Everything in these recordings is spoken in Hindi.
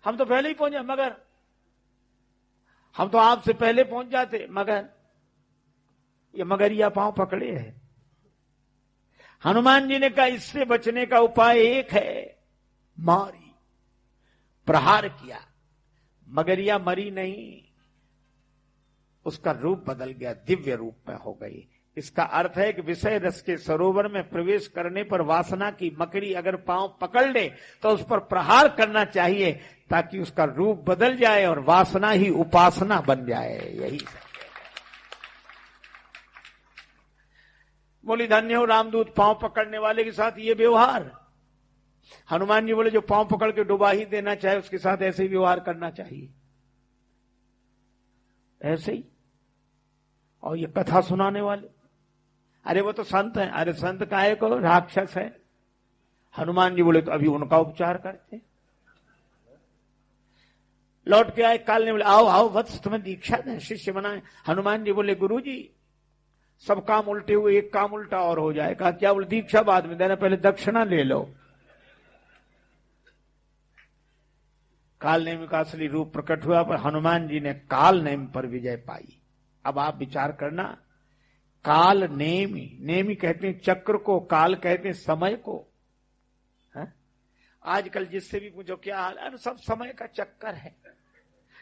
हम तो पहले ही पहुंचे, मगर हम तो आपसे पहले पहुंच जाते, मगर ये मगरिया पांव पकड़े है। हनुमान जी ने कहा इससे बचने का उपाय एक है, मारी, प्रहार किया। मगरिया मरी नहीं, उसका रूप बदल गया, दिव्य रूप में हो गई। इसका अर्थ है कि विषय रस के सरोवर में प्रवेश करने पर वासना की मकड़ी अगर पांव पकड़ ले तो उस पर प्रहार करना चाहिए, ताकि उसका रूप बदल जाए और वासना ही उपासना बन जाए। यही सत्य है। बोली धन्य हो रामदूत, पांव पकड़ने वाले के साथ ये व्यवहार। हनुमान जी बोले जो पांव पकड़ के डुबा ही देना चाहे उसके साथ ऐसे ही व्यवहार करना चाहिए, ऐसे ही। और ये कथा सुनाने वाले, अरे वो तो संत हैं। अरे संत काहे को, राक्षस है। हनुमान जी बोले तो अभी उनका उपचार करते। लौट के आए, काल ने बोले आओ आओ वत्स, तुम्हें दीक्षा दें, शिष्य बनाए। हनुमान जी बोले गुरु जी सब काम उल्टे हुए, एक काम उल्टा और हो जाएगा। क्या? बोले दीक्षा बाद में देना, पहले दक्षिणा ले लो। काल नेम का असली रूप प्रकट हुआ, पर हनुमान जी ने काल नेम पर विजय पाई। अब आप विचार करना, काल नेमी, नेमी कहते हैं चक्र को, काल कहते हैं समय को। है? आजकल जिससे भी पूछो क्या हाल, अरे सब समय का चक्कर है।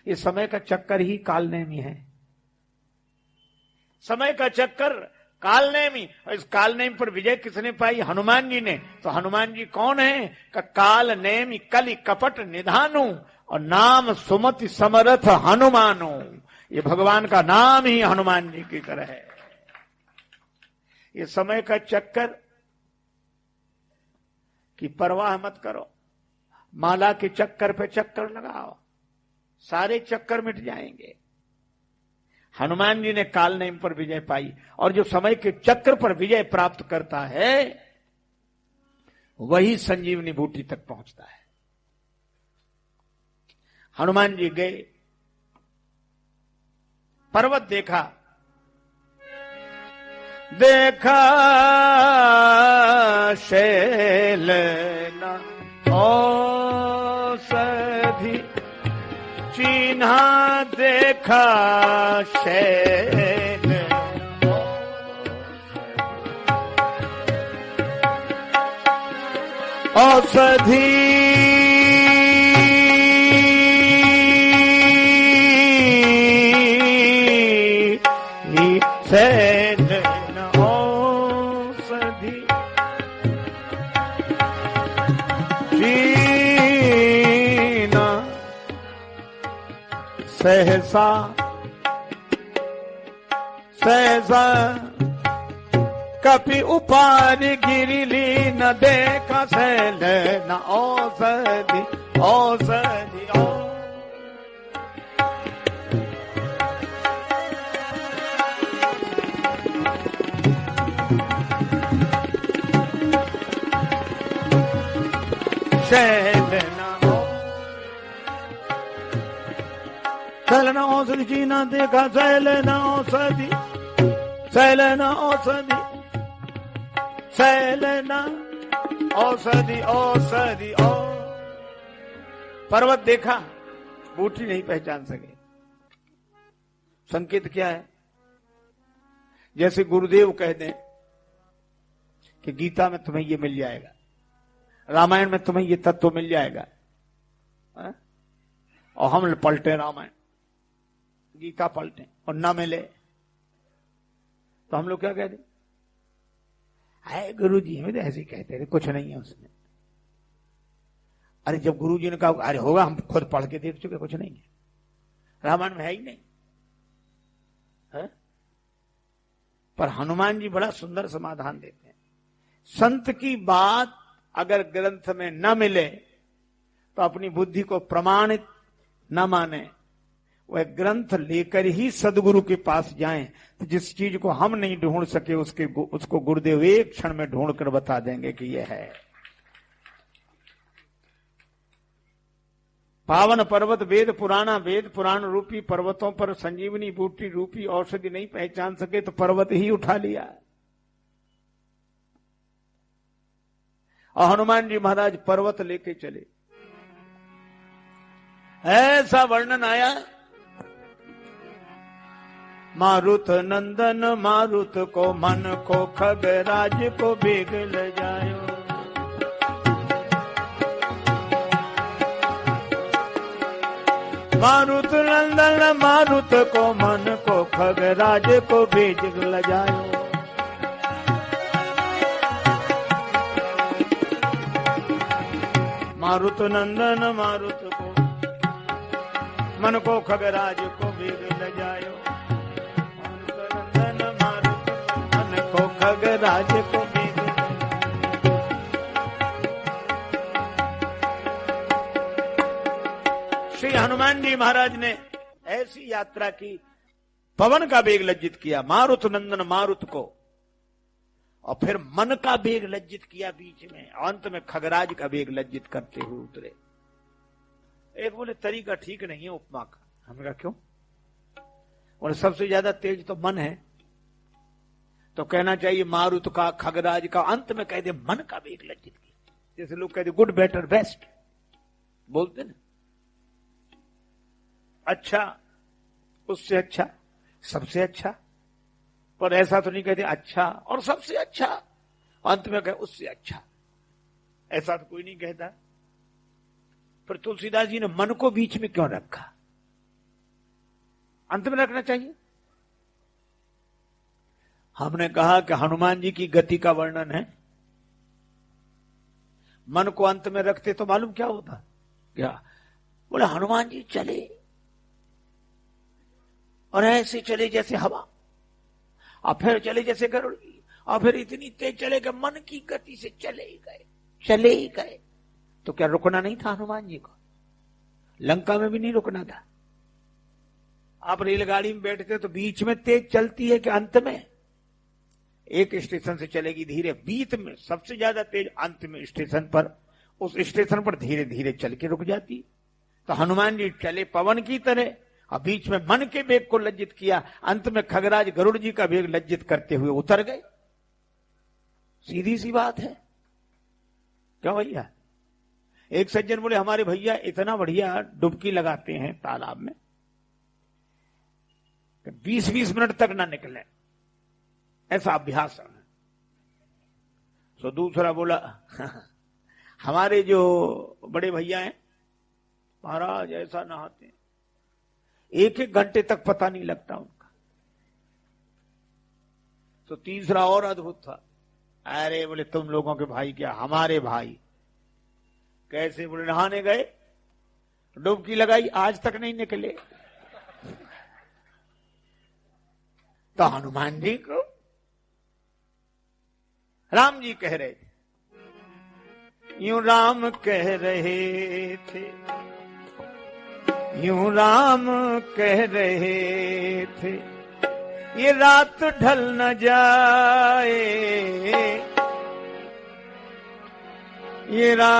ये समय का चक्कर ही काल नेमी है, समय का चक्कर काल नेमी। और इस काल नेमी पर विजय किसने पाई? हनुमान जी ने। तो हनुमान जी कौन है? का काल नेमी कलि कपट निधानु और नाम सुमति समरथ हनुमानो। ये भगवान का नाम ही हनुमान जी की तरह है। ये समय का चक्कर की परवाह मत करो, माला के चक्कर पे चक्कर लगाओ, सारे चक्कर मिट जाएंगे। हनुमान जी ने काल नेम पर विजय पाई, और जो समय के चक्र पर विजय प्राप्त करता है वही संजीवनी बूटी तक पहुंचता है। हनुमान जी गए, पर्वत देखा, देखा शैल न औषधि चिन्हा, देखा शैल औषधि शैल न औषधि चीना, सहसा सहसा कपि उपार गिरिली न देखा शैल न औषधि औषधि। शैल न औषधि चीना, देखा शैल न औषधि, शैल न औषधि, शैल न औषधि औषधि। पर्वत देखा, बूटी नहीं पहचान सके। संकेत क्या है? जैसे गुरुदेव कह दें कि गीता में तुम्हें ये मिल जाएगा, रामायण में तुम्हें ये तत्व मिल जाएगा, और हम पलटे रामायण गीता पलटे और ना मिले तो हम लोग क्या कहते? है गुरु जी, हमें तो ऐसे ही कहते थे, कुछ नहीं है उसमें। अरे जब गुरु जी ने कहा अरे होगा, हम खुद पढ़ के देख चुके, कुछ नहीं है, रामायण में है ही नहीं है? पर हनुमान जी बड़ा सुंदर समाधान देते हैं। संत की बात अगर ग्रंथ में न मिले तो अपनी बुद्धि को प्रमाणित न माने, वह ग्रंथ लेकर ही सदगुरु के पास जाएं। तो जिस चीज को हम नहीं ढूंढ सके उसको गुरुदेव एक क्षण में ढूंढ कर बता देंगे कि यह है। पावन पर्वत वेद पुराना, वेद पुराण रूपी पर्वतों पर संजीवनी बूटी रूपी औषधि नहीं पहचान सके तो पर्वत ही उठा लिया। और हनुमान जी महाराज पर्वत लेके चले। ऐसा वर्णन आया। मारुत नंदन मारुत को मन को खगराज को बेग ले जायो। मारुत नंदन मारुत को मन को खगराज को भेज ले जायो। मारुत नंदन मारुत को मन को खगराज को भेज ले जायो। मारुत नंदन मारुत को मन को खगराज को भेज ले जायो। श्री हनुमान जी महाराज ने ऐसी यात्रा की, पवन का वेग लज्जित किया मारुत नंदन मारुत को, और फिर मन का वेग लज्जित किया बीच में, अंत में खगराज का वेग लज्जित करते हुए उतरे। एक बोले तरीका ठीक नहीं है उपमा का। हमने कहा क्यों? बोले सबसे ज्यादा तेज तो मन है, तो कहना चाहिए मारुत का खगराज का, अंत में कह दे मन का वेग लज्जित किया। जैसे लोग कहते गुड बेटर बेस्ट बोलते ना, अच्छा उससे अच्छा सबसे अच्छा, पर ऐसा तो नहीं कहते अच्छा और सबसे अच्छा, अंत में कहे उससे अच्छा, ऐसा तो कोई नहीं कहता। पर तुलसीदास जी ने मन को बीच में क्यों रखा? अंत में रखना चाहिए। हमने कहा कि हनुमान जी की गति का वर्णन है, मन को अंत में रखते तो मालूम क्या होता? क्या बोले हनुमान जी चले और ऐसे चले जैसे हवा, और फिर चले जैसे गरुड़, और फिर इतनी तेज चले कि मन की गति से चले ही गए। तो क्या रुकना नहीं था हनुमान जी को? लंका में भी नहीं रुकना था। आप रेलगाड़ी में बैठते तो बीच में तेज चलती है कि अंत में? एक स्टेशन से चलेगी धीरे, बीच में सबसे ज्यादा तेज, अंत में स्टेशन पर, उस स्टेशन पर धीरे धीरे चल के रुक जाती। तो हनुमान जी चले पवन की तरह, और बीच में मन के वेग को लज्जित किया, अंत में खगराज गरुड़ जी का वेग लज्जित करते हुए उतर गए। सीधी सी बात है। क्या भैया? एक सज्जन बोले हमारे भैया इतना बढ़िया डुबकी लगाते हैं तालाब में, 20-20 मिनट तक ना निकले, ऐसा अभ्यास है। तो दूसरा बोला हमारे जो बड़े भैया हैं महाराज ऐसा नहाते हैं, 1-1 घंटे तक पता नहीं लगता उनका। तो तीसरा और अद्भुत था। अरे बोले तुम लोगों के भाई क्या, हमारे भाई। कैसे? बोले नहाने गए, डुबकी लगाई, आज तक नहीं निकले। तो हनुमान जी को राम जी कह रहे थे, यूं राम कह रहे थे, यूं राम कह रहे थे, ये रात ढल न जाए, ये राम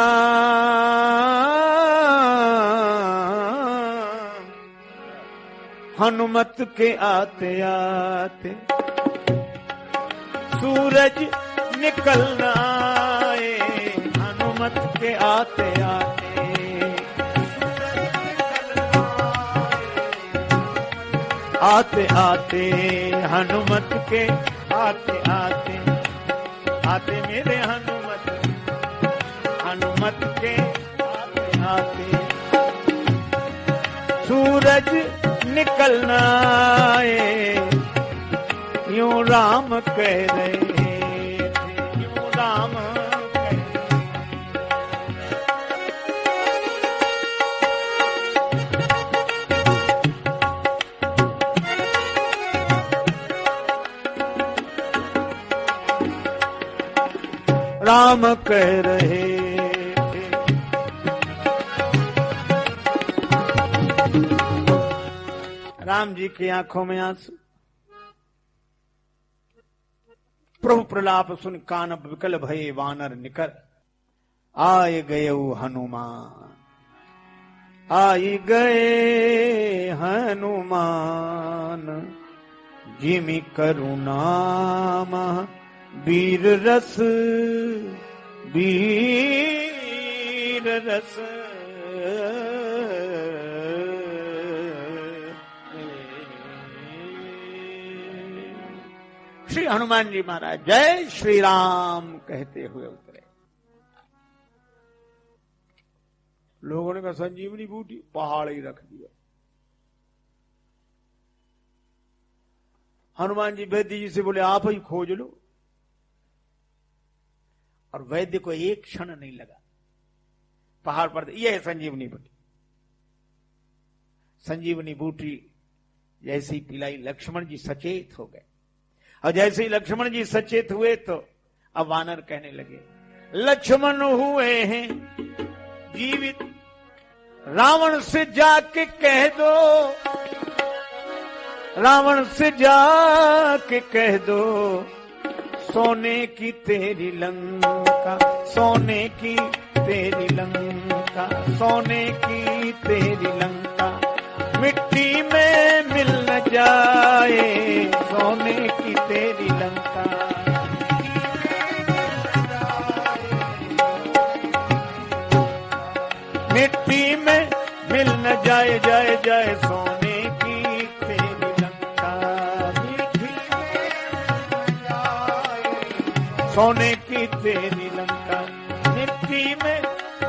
हनुमत के आते आते सूरज निकल न आए, हनुमत के आते आते आते आते हनुमत के आते आते आते मेरे हनुमत के आते आते सूरज निकलना आए, यूं राम कह रहे थे, यूं राम कह राम कह रहे थे। राम जी की आंखों में आंसू, प्रभु प्रलाप सुन कानब विकल भये वानर निकर, आए गए हनुमान, आए गए हनुमान, जिमि करुणाम वीर रस, वीर रस श्री हनुमान जी महाराज जय श्री राम कहते हुए उतरे। लोगों ने कहा संजीवनी बूटी, पहाड़ ही रख दिया। हनुमान जी वैद्य जी से बोले आप ही खोज लो। और वैद्य को एक क्षण नहीं लगा, पहाड़ पर यह है संजीवनी बूटी। संजीवनी बूटी जैसे ही पिलाई, लक्ष्मण जी सचेत हो गए। और जैसे ही लक्ष्मण जी सचेत हुए तो अब वानर कहने लगे, लक्ष्मण हुए हैं जीवित, रावण से जाके कह दो, रावण से जाके कह दो, सोने की तेरी लंका, सोने की तेरी लंका, सोने की तेरी लंका, मिट्टी में मिल न जाए, सोने की तेरी लंका। मिट्टी में मिल न जाए, जाए जाए सोने की तेरी लंका, मिट्टी में जाए, सोने की तेरी लंका, मिट्टी में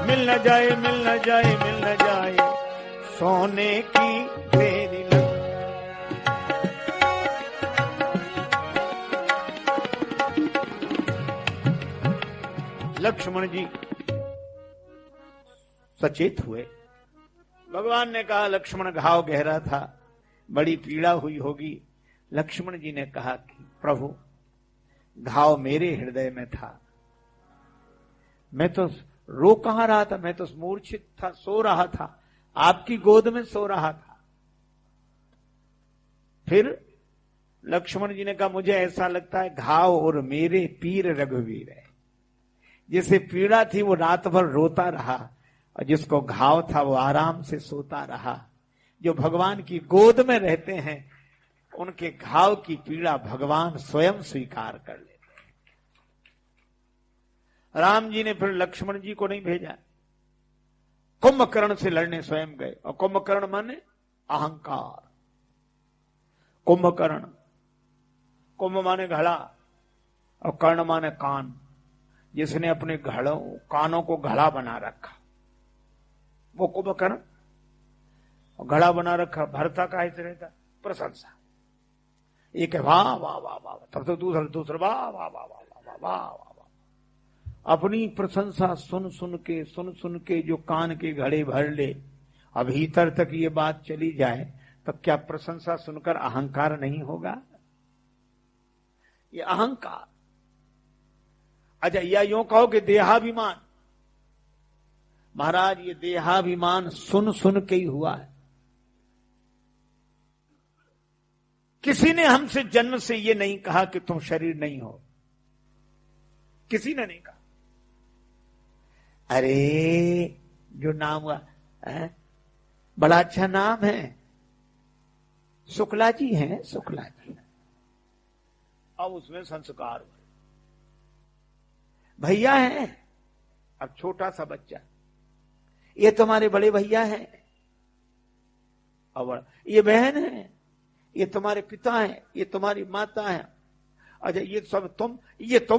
मिल न जाए, मिल न जाए, मिल न जाए, सोने की तेरी लंका। लक्ष्मण जी सचेत हुए। भगवान ने कहा लक्ष्मण घाव गहरा था, बड़ी पीड़ा हुई होगी। लक्ष्मण जी ने कहा कि प्रभु घाव मेरे हृदय में था, मैं तो रो कहां रहा था, मैं तो मूर्छित था, सो रहा था, आपकी गोद में सो रहा था। फिर लक्ष्मण जी ने कहा मुझे ऐसा लगता है घाव और मेरे पीर रघुवीर है। जिसे पीड़ा थी वो रात भर रोता रहा और जिसको घाव था वो आराम से सोता रहा। जो भगवान की गोद में रहते हैं उनके घाव की पीड़ा भगवान स्वयं स्वीकार कर लेते हैं। राम जी ने फिर लक्ष्मण जी को नहीं भेजा, कुंभकर्ण से लड़ने स्वयं गए। और कुंभकर्ण माने अहंकार। कुंभकर्ण, कुंभ माने घड़ा और कर्ण माने कान, जिसने अपने घड़ों कानों को घड़ा बना रखा वो कुंभकर्ण। घड़ा बना रखा, भरता का ऐसे रहता प्रशंसा, एक है वाह वाह वाह वाह, तब तो दूसरा वाह वाह वाह वाह वाह वाह वाह। अपनी प्रशंसा सुन सुन के जो कान के घड़े भर ले, अब भीतर तक ये बात चली जाए तब क्या प्रशंसा सुनकर अहंकार नहीं होगा? ये अहंकार। अच्छा, या यूं कहो कि देहाभिमान। महाराज ये देहाभिमान सुन सुन के ही हुआ है। किसी ने हमसे जन्म से ये नहीं कहा कि तुम शरीर नहीं हो, किसी ने नहीं कहा। अरे जो नाम हुआ है, बड़ा अच्छा नाम है, शुक्ला जी हैं, शुक्ला जी। अब उसमें संस्कार हुए, भैया है, अब छोटा सा बच्चा, ये तुम्हारे बड़े भैया हैं, और ये बहन है, ये तुम्हारे पिता हैं, ये तुम्हारी माता है। अच्छा ये सब तुम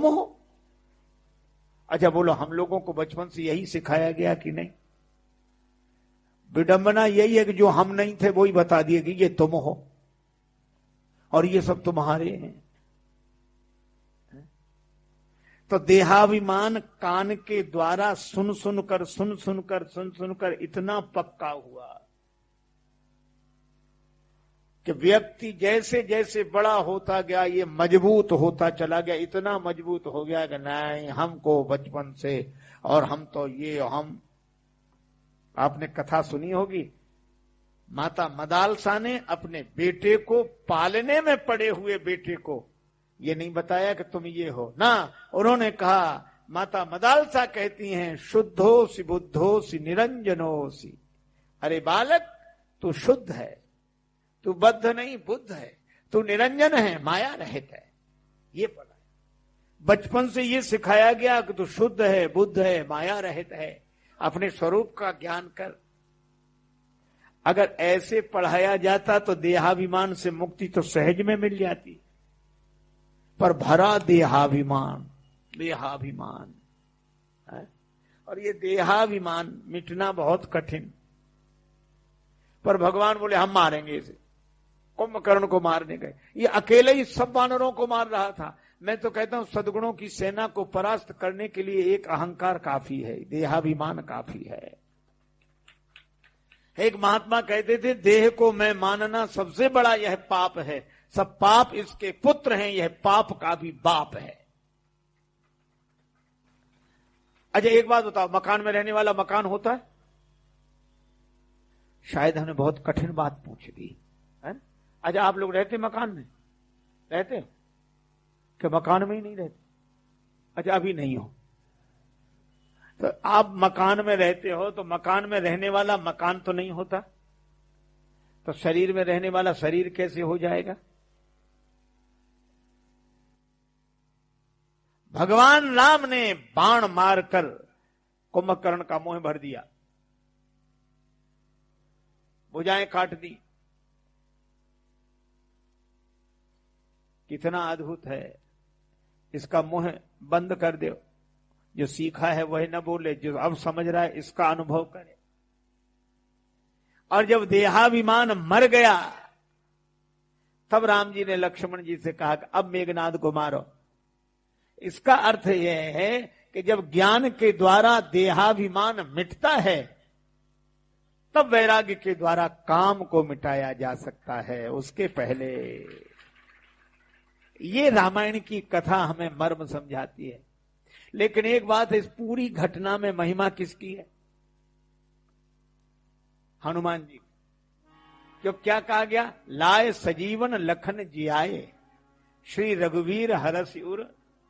हो। अच्छा बोलो, हम लोगों को बचपन से यही सिखाया गया कि नहीं? विडंबना यही है कि जो हम नहीं थे वो ही बता दिए कि ये तुम हो और ये सब तुम्हारे हैं। तो देहाभिमान कान के द्वारा सुन सुनकर इतना पक्का हुआ कि व्यक्ति जैसे जैसे बड़ा होता गया ये मजबूत होता चला गया, इतना मजबूत हो गया कि नहीं हमको बचपन से, और हम तो ये हम। आपने कथा सुनी होगी, माता मदालसा ने अपने बेटे को, पालने में पड़े हुए बेटे को ये नहीं बताया कि तुम ये हो ना, उन्होंने कहा, माता मदालसा कहती हैं शुद्धोसी बुद्धोसी निरंजनोसी। अरे बालक तू शुद्ध है, तू बद्ध नहीं बुद्ध है, तू निरंजन है, माया रहित है। ये पढ़ा है बचपन से, ये सिखाया गया कि तू शुद्ध है, बुद्ध है, माया रहित है, अपने स्वरूप का ज्ञान कर। अगर ऐसे पढ़ाया जाता तो देहाभिमान से मुक्ति तो सहज में मिल जाती। पर भरा देहाभिमान, देहाभिमान है। और ये देहाभिमान मिटना बहुत कठिन। पर भगवान बोले हम मारेंगे इसे। कुंभकर्ण को मारने गए, ये अकेले ही सब वानरों को मार रहा था। मैं तो कहता हूं सद्गुणों की सेना को परास्त करने के लिए एक अहंकार काफी है, देहाभिमान काफी है। एक महात्मा कहते थे देह को मैं मानना सबसे बड़ा यह पाप है, सब पाप इसके पुत्र हैं, यह पाप का भी बाप है। अच्छा एक बात बताओ, मकान में रहने वाला मकान होता है? शायद हमने बहुत कठिन बात पूछ दी है। अच्छा आप लोग रहते मकान में? रहते कि मकान में ही नहीं रहते? अच्छा अभी नहीं हो तो आप मकान में रहते हो, तो मकान में रहने वाला मकान तो नहीं होता, तो शरीर में रहने वाला शरीर कैसे हो जाएगा? भगवान राम ने बाण मारकर कुंभकर्ण का मुंह भर दिया, भुजाएं काट दी। कितना अद्भुत है, इसका मुंह बंद कर दो। जो सीखा है वही न बोले, जो अब समझ रहा है इसका अनुभव करे। और जब देहाभिमान मर गया तब राम जी ने लक्ष्मण जी से कहा कि अब मेघनाद को मारो। इसका अर्थ यह है कि जब ज्ञान के द्वारा देहाभिमान मिटता है तब वैराग्य के द्वारा काम को मिटाया जा सकता है, उसके पहले। ये रामायण की कथा हमें मर्म समझाती है। लेकिन एक बात है, इस पूरी घटना में महिमा किसकी है? हनुमान जी। जो क्या कहा गया, लाए सजीवन लखन जियाए, श्री रघुवीर हरष उर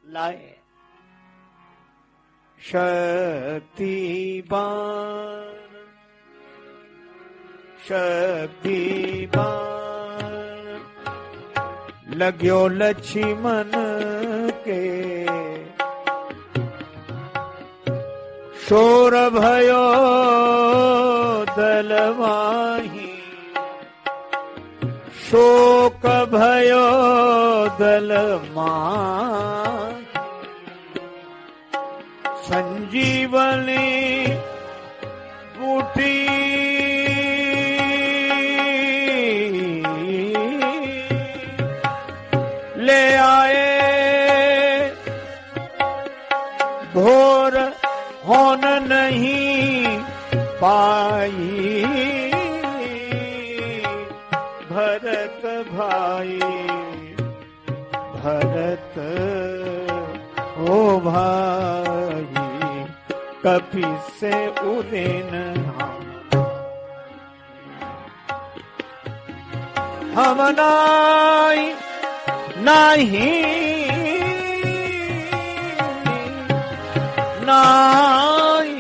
लाए। शक्तिवान शक्तिवान लग्यो लक्ष्मण के, शोर भयो दलवाही, शोक भयो दलमाही, संजीवनी बूटी ले आए, घोर होन नहीं पाई, भरत भाई भरत ओ भाई, कपि से उदेन हम नाई नहीं नाई,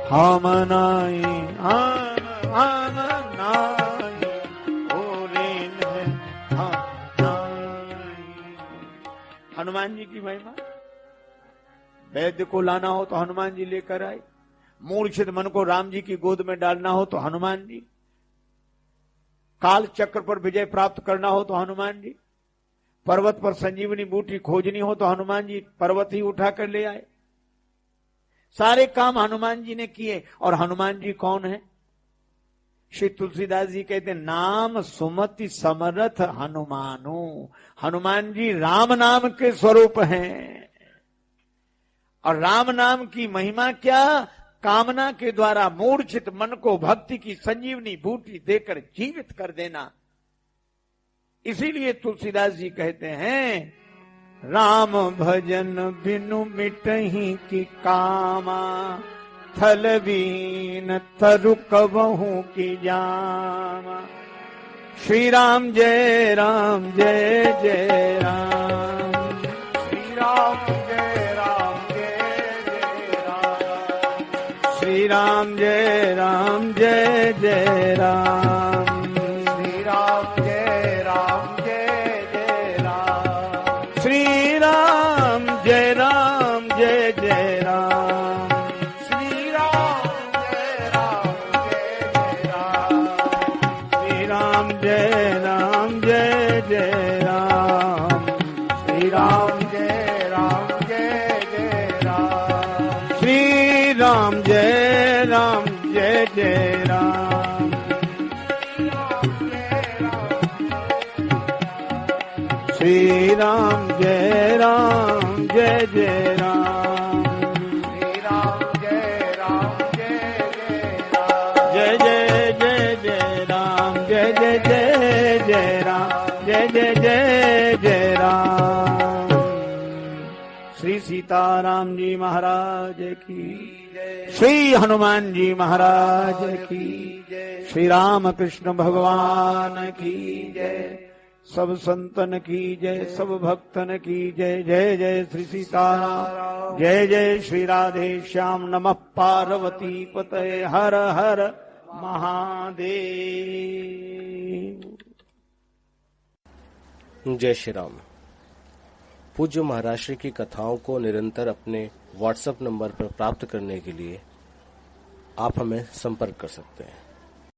हम नाई हम नाई, ओलेन हम नाई। हनुमान जी की महिमा। वैद्य को लाना हो तो हनुमान जी लेकर आए, मूर्छित मन को राम जी की गोद में डालना हो तो हनुमान जी, काल चक्र पर विजय प्राप्त करना हो तो हनुमान जी, पर्वत पर संजीवनी बूटी खोजनी हो तो हनुमान जी पर्वत ही उठा कर ले आए। सारे काम हनुमान जी ने किए। और हनुमान जी कौन है? श्री तुलसीदास जी कहते नाम सुमति समरथ हनुमानु। हनुमान जी राम नाम के स्वरूप हैं। और राम नाम की महिमा क्या? कामना के द्वारा मूर्छित मन को भक्ति की संजीवनी बूटी देकर जीवित कर देना। इसीलिए तुलसीदास जी कहते हैं राम भजन बिनु मिटहि की कामा, थल बीन तरु कबहू की जामा। श्री राम जय राम जय जय राम, श्री राम जय राम जय जय राम, श्री राम जय राम जय जय राम, श्री राम जय राम जय जय राम, श्री राम जय राम जय जय राम, श्री राम जय राम जय जय राम, श्री राम जय राम जय जय राम जय राम जय जय राम श्री राम जय राम जय जय राम श्री राम जय जय राम जय जय जय जय राम जय जय जय जय राम जय जय जय जय राम श्री सीताराम जी महाराज की जय श्री हनुमान जी महाराज की जय श्री राम कृष्ण भगवान की जय सब संतन की जय सब भक्तन की जय जय जय श्री सीताराम जय जय श्री राधे श्याम नमः पार्वती पतये हर हर महादेव। जय श्री राम। पूज्य महाराज श्री की कथाओं को निरंतर अपने व्हाट्सएप नंबर पर प्राप्त करने के लिए आप हमें संपर्क कर सकते हैं।